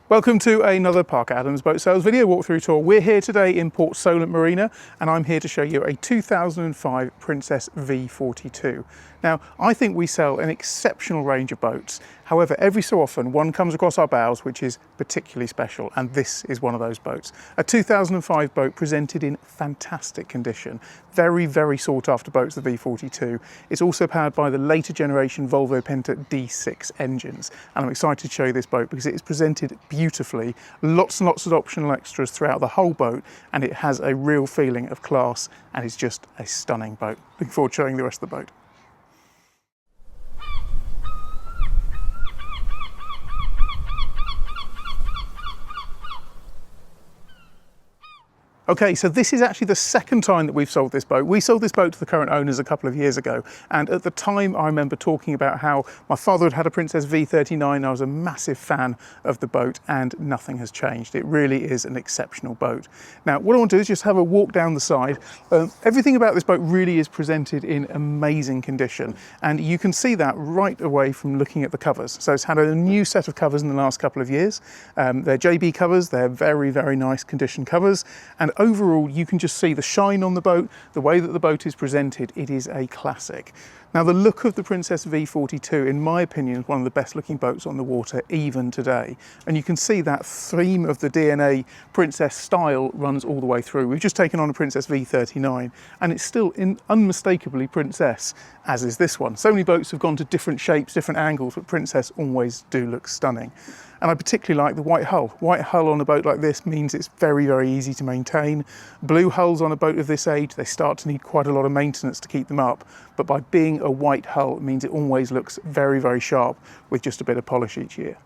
Welcome to another Parker Adams boat sales video walkthrough tour. We're here today in Port Solent Marina and I'm here to show you a 2005 Princess V42. Now, I think we sell an exceptional range of boats. However, every so often one comes across our bows which is particularly special, and this is one of those boats. A 2005 boat presented in fantastic condition. Very, very sought after boats, the V42. It's also powered by the later generation Volvo Penta D6 engines. And I'm excited to show you this boat because it is presented beautifully, lots and lots of optional extras throughout the whole boat, and it has a real feeling of class, and it's just a stunning boat. Looking forward to showing the rest of the boat. Okay, so this is actually the second time that we've sold this boat. We sold this boat to the current owners a couple of years ago, and at the time I remember talking about how my father had had a Princess V39. I was a massive fan of the boat and nothing has changed. It really is an exceptional boat. Now, what I want to do is just have a walk down the side. Everything about this boat really is presented in amazing condition, and you can see that right away from looking at the covers. So it's had a new set of covers in the last couple of years. They're JB covers, they're very, very nice condition covers, and overall you can just see the shine on the boat, the way that the boat is presented. It is a classic. Now, the look of the Princess V42, in my opinion, is one of the best looking boats on the water even today. And you can see that theme of the DNA Princess style runs all the way through. We've just taken on a Princess V39 and it's still unmistakably Princess, as is this one. So many boats have gone to different shapes, different angles, but Princess always do look stunning. And I particularly like the white hull. White hull on a boat like this means it's very, very easy to maintain. Blue hulls on a boat of this age, they start to need quite a lot of maintenance to keep them up. But by being a white hull, it means it always looks very, very sharp with just a bit of polish each year.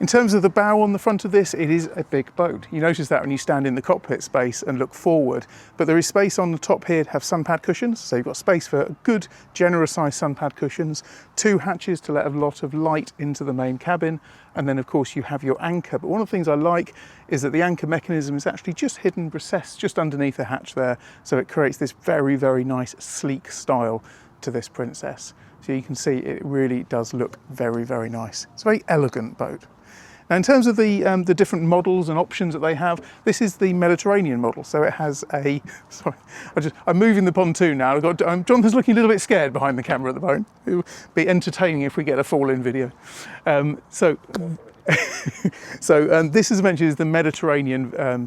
In terms of the bow on the front of this, it is a big boat. You notice that when you stand in the cockpit space and look forward, but there is space on the top here to have sun pad cushions. So you've got space for good, generous sized sun pad cushions, two hatches to let a lot of light into the main cabin. And then of course you have your anchor. But one of the things I like is that the anchor mechanism is actually just hidden, recessed just underneath the hatch there. So it creates this very, very nice, sleek style to this Princess. So you can see it really does look very, very nice. It's a very elegant boat. Now, in terms of the different models and options that they have, this is the Mediterranean model. So it has a, sorry, I'm moving the pontoon now. Jonathan's looking a little bit scared behind the camera at the moment. It would be entertaining if we get a fall-in video. So this, as mentioned, is the Mediterranean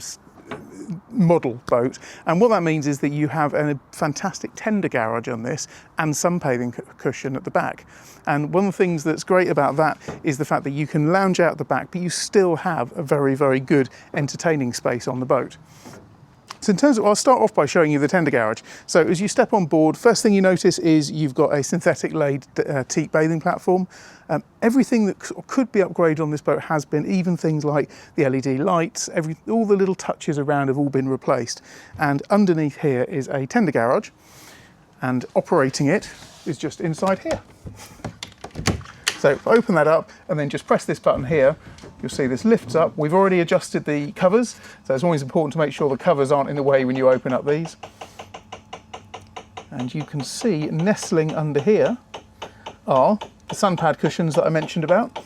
model boat, and what that means is that you have a fantastic tender garage on this and sun bathing cushion at the back. And one of the things that's great about that is the fact that you can lounge out the back, but you still have a very, very good entertaining space on the boat. So in terms of, I'll start off by showing you the tender garage. So as you step on board, first thing you notice is you've got a synthetic laid teak bathing platform. Everything that could be upgraded on this boat has been, even things like the LED lights, all the little touches around have all been replaced. And underneath here is a tender garage, and operating it is just inside here. So if I open that up and then just press this button here, you'll see this lifts up. We've already adjusted the covers, so it's always important to make sure the covers aren't in the way when you open up these. And you can see nestling under here are the sun pad cushions that I mentioned about.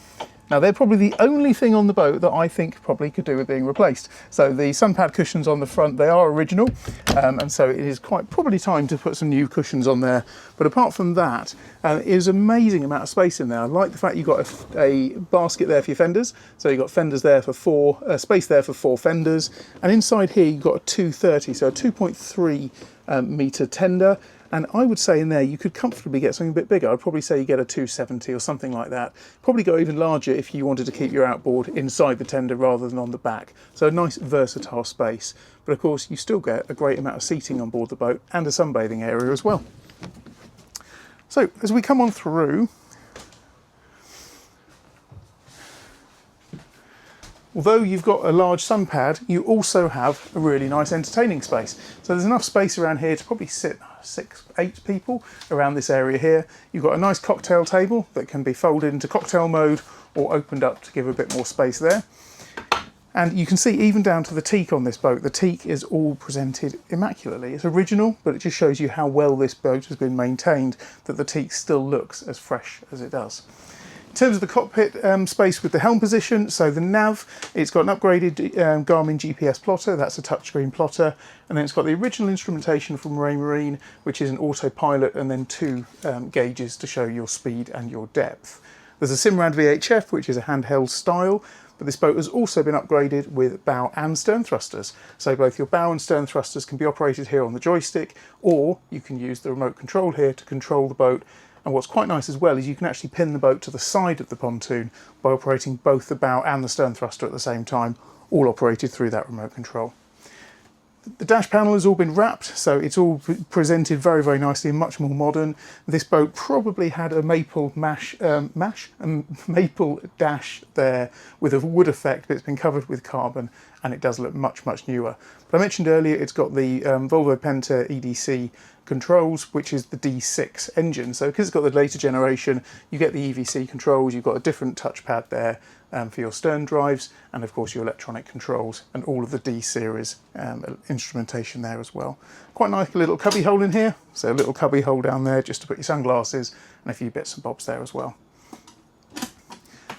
Now, they're probably the only thing on the boat that I think probably could do with being replaced. So the sun pad cushions on the front, they are original, and so it is quite probably time to put some new cushions on there. But apart from that, it is an amazing amount of space in there. I like the fact you've got a basket there for your fenders. So you've got fenders there for space there for 4 fenders. And inside here, you've got a 230, so a 2.3 metre tender. And I would say in there you could comfortably get something a bit bigger. I'd probably say you get a 270 or something like that. Probably go even larger if you wanted to keep your outboard inside the tender rather than on the back. So a nice versatile space. But of course you still get a great amount of seating on board the boat and a sunbathing area as well. So as we come on through, although you've got a large sun pad, you also have a really nice entertaining space. So there's enough space around here to probably sit 6, 8 people around this area here. You've got a nice cocktail table that can be folded into cocktail mode or opened up to give a bit more space there. And you can see even down to the teak on this boat, the teak is all presented immaculately. It's original, but it just shows you how well this boat has been maintained, that the teak still looks as fresh as it does. In terms of the cockpit space with the helm position, so the nav, it's got an upgraded Garmin GPS plotter, that's a touchscreen plotter, and then it's got the original instrumentation from Raymarine, which is an autopilot, and then two gauges to show your speed and your depth. There's a Simrad VHF, which is a handheld style, but this boat has also been upgraded with bow and stern thrusters. So both your bow and stern thrusters can be operated here on the joystick, or you can use the remote control here to control the boat. And what's quite nice as well is you can actually pin the boat to the side of the pontoon by operating both the bow and the stern thruster at the same time, all operated through that remote control. The dash panel has all been wrapped, so it's all presented very, very nicely and much more modern. This boat probably had a maple maple dash there with a wood effect, but it's been covered with carbon and it does look much, much newer. But I mentioned earlier it's got the Volvo Penta EDC controls, which is the D6 engine. So because it's got the later generation, you get the EVC controls, you've got a different touchpad there for your stern drives, and of course your electronic controls and all of the D series instrumentation there as well. Quite nice little cubby hole in here, so a little cubby hole down there just to put your sunglasses and a few bits and bobs there as well.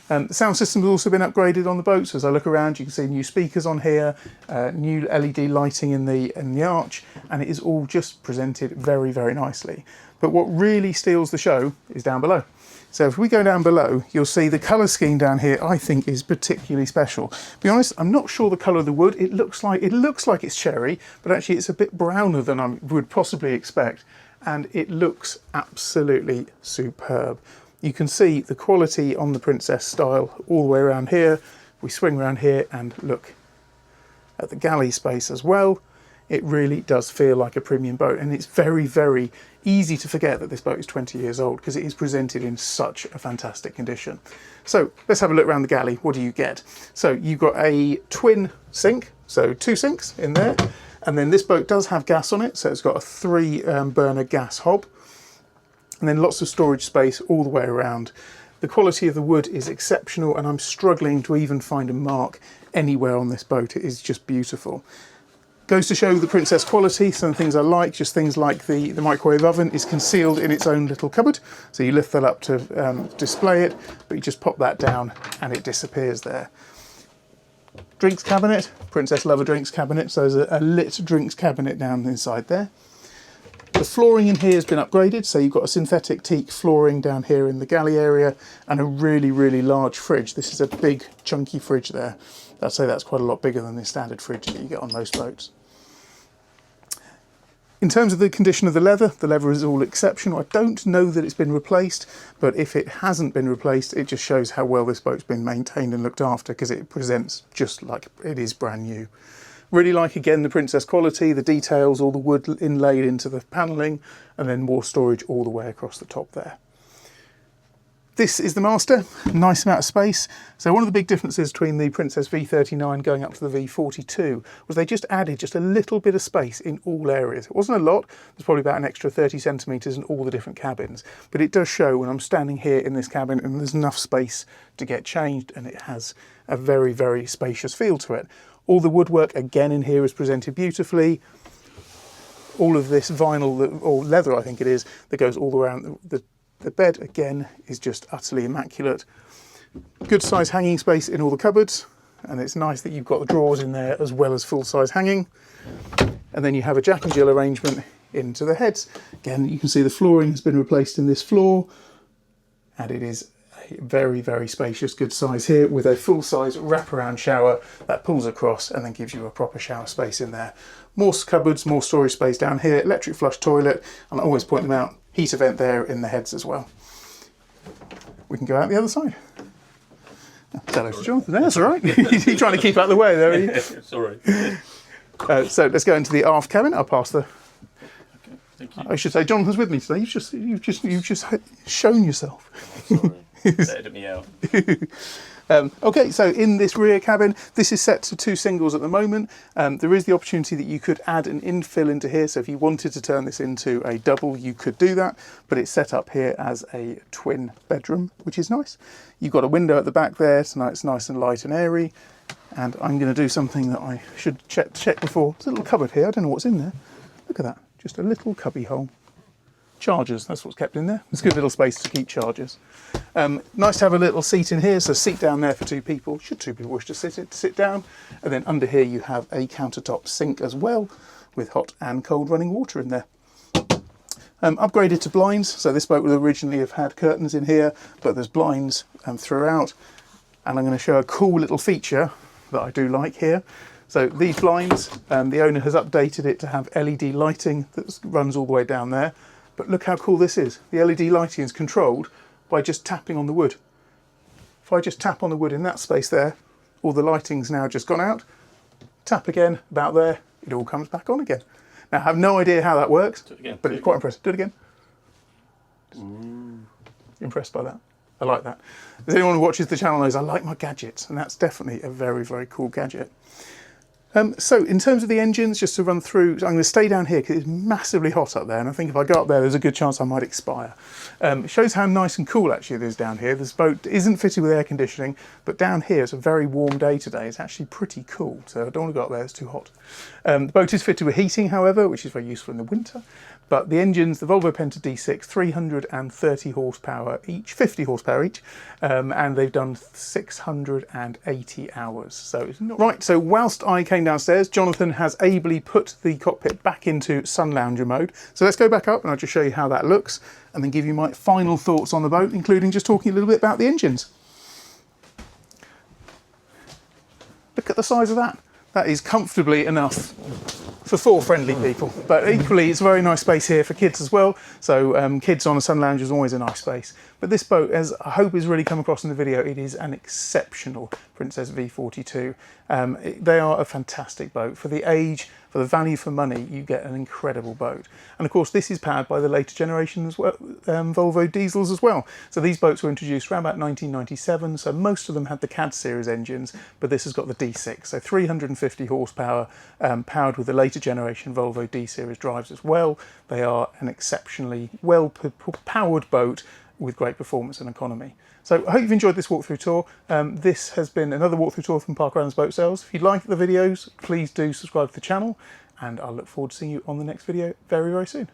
The sound system has also been upgraded on the boat, so as I look around you can see new speakers on here, new LED lighting in the arch, and it is all just presented very, very nicely. But what really steals the show is down below. So if we go down below, you'll see the colour scheme down here I think is particularly special. To be honest, I'm not sure the colour of the wood. It looks like it's cherry, but actually it's a bit browner than I would possibly expect, and it looks absolutely superb. You can see the quality on the Princess style all the way around here. We swing around here and look at the galley space as well. It really does feel like a premium boat, and it's very, very easy to forget that this boat is 20 years old because it is presented in such a fantastic condition. So let's have a look around the galley. What do you get? So you've got a twin sink, so two sinks in there, and then this boat does have gas on it, so it's got a 3 burner gas hob. And then lots of storage space all the way around. The quality of the wood is exceptional, and I'm struggling to even find a mark anywhere on this boat. It is just beautiful. Goes to show the Princess quality. Some things I like, just things like the microwave oven is concealed in its own little cupboard. So you lift that up to display it, but you just pop that down and it disappears there. Drinks cabinet, Princess love a drinks cabinet, so there's a lit drinks cabinet down inside there. The flooring in here has been upgraded, so you've got a synthetic teak flooring down here in the galley area and a really, really large fridge. This is a big, chunky fridge there. I'd say that's quite a lot bigger than the standard fridge that you get on most boats. In terms of the condition of the leather is all exceptional. I don't know that it's been replaced, but if it hasn't been replaced, it just shows how well this boat's been maintained and looked after, because it presents just like it is brand new. Really like, again, the Princess quality, the details, all the wood inlaid into the panelling, and then more storage all the way across the top there. This is the master, nice amount of space. So one of the big differences between the Princess V39 going up to the V42 was they just added just a little bit of space in all areas. It wasn't a lot, there's probably about an extra 30 centimetres in all the different cabins, but it does show when I'm standing here in this cabin and there's enough space to get changed, and it has a very, very spacious feel to it. All the woodwork again in here is presented beautifully. All of this vinyl, or leather I think it is, that goes all around the bed again is just utterly immaculate. Good size hanging space in all the cupboards, and it's nice that you've got the drawers in there as well as full size hanging. And then you have a Jack and Jill arrangement into the heads. Again, you can see the flooring has been replaced in this floor, and it is very, very spacious, good size here, with a full-size wraparound shower that pulls across and then gives you a proper shower space in there. More cupboards, more storage space down here, electric flush toilet, and I always point them out, heater vent there in the heads as well. We can go out the other side. Hello to Jonathan. That's all right. You're trying to keep out of the way there, are you? Sorry. So let's go into the aft cabin. I'll pass the... Okay, thank you. I should say Jonathan's with me today. You've just shown yourself. Sorry. Edit me out. Okay, so in this rear cabin, this is set to 2 singles at the moment. There is the opportunity that you could add an infill into here, so if you wanted to turn this into a double, you could do that, but it's set up here as a twin bedroom, which is nice. You've got a window at the back there, so now it's nice and light and airy, and I'm going to do something that I should check before. There's a little cupboard here, I don't know what's in there. Look at that, just a little cubby hole. chargers. That's what's kept in there. It's a good little space to keep chargers. Nice to have a little seat in here, so a seat down there for 2 people, should 2 people wish to sit down. And then under here you have a countertop sink as well, with hot and cold running water in there. Upgraded to blinds, so this boat would originally have had curtains in here, but there's blinds throughout. And I'm going to show a cool little feature that I do like here. So these blinds, the owner has updated it to have LED lighting that runs all the way down there. But look how cool this is. The LED lighting is controlled by just tapping on the wood. If I just tap on the wood in that space there, all the lighting's now just gone out. Tap again, about there, it all comes back on again. Now, I have no idea how that works, Do it again. but it's quite impressive. Do it again. Impressed by that. I like that. If anyone who watches the channel knows I like my gadgets, and that's definitely a very, very cool gadget. So in terms of the engines, just to run through, I'm going to stay down here because it's massively hot up there, and I think if I go up there, there's a good chance I might expire. It shows how nice and cool actually it is down here. This boat isn't fitted with air conditioning, but down here it's a very warm day today. It's actually pretty cool, so I don't want to go up there, it's too hot. The boat is fitted with heating, however, which is very useful in the winter. But the engines, the Volvo Penta D6, 330 horsepower each, 50 horsepower each, and they've done 680 hours. So it's not right. So whilst I came downstairs, Jonathan has ably put the cockpit back into sun lounger mode. So let's go back up and I'll just show you how that looks, and then give you my final thoughts on the boat, including just talking a little bit about the engines. Look at the size of that. That is comfortably enough for 4 friendly people, but equally it's a very nice space here for kids as well. So kids on a sun lounge is always a nice space. But this boat, as I hope has really come across in the video, it is an exceptional Princess V42. They are a fantastic boat. For the age, for the value for money, you get an incredible boat. And of course this is powered by the later generation as well, Volvo diesels as well. So these boats were introduced around about 1997, so most of them had the CAD series engines, but this has got the D6, so 350 horsepower, powered with the later generation Volvo D series drives as well. They are an exceptionally well powered boat with great performance and economy. So I hope you've enjoyed this walkthrough tour. This has been another walkthrough tour from Park Islands Boat Sales. If you like the videos, please do subscribe to the channel, and I'll look forward to seeing you on the next video very, very soon.